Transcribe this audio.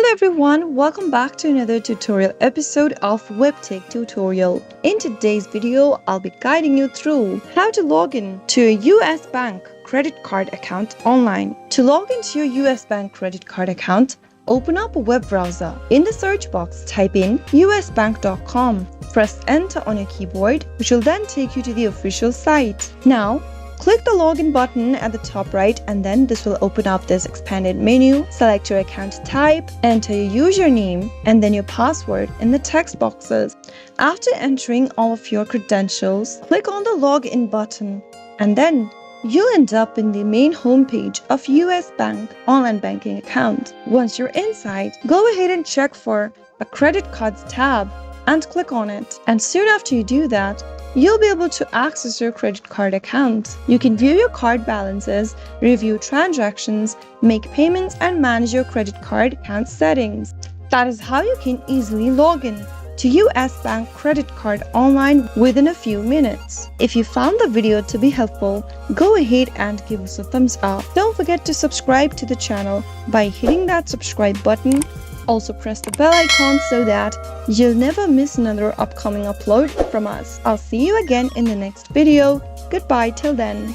Hello everyone, welcome back to another tutorial episode of Webtech Tutorial. In today's video, I'll be guiding you through how to log in to a US bank credit card account online. To log into your US bank credit card account, open up a web browser. In the search box, type in usbank.com. Press enter on your keyboard, which will then take you to the official site. Now, click the login button at the top right, and then this will open up this expanded menu. Select your account type, enter your username and then your password in the text boxes. After entering all of your credentials, click on the login button and then you'll end up in the main homepage of US Bank online banking account. Once you're inside, go ahead and check for a credit cards tab and click on it. And soon after you do that, you'll be able to access your credit card account. You can view your card balances, review transactions, make payments, and manage your credit card account settings. That is how you can easily log in to US Bank credit card online within a few minutes. If you found the video to be helpful, go ahead and give us a thumbs up. Don't forget to subscribe to the channel by hitting that subscribe button. Also press the bell icon so that you'll never miss another upcoming upload from us. I'll see you again in the next video. Goodbye till then.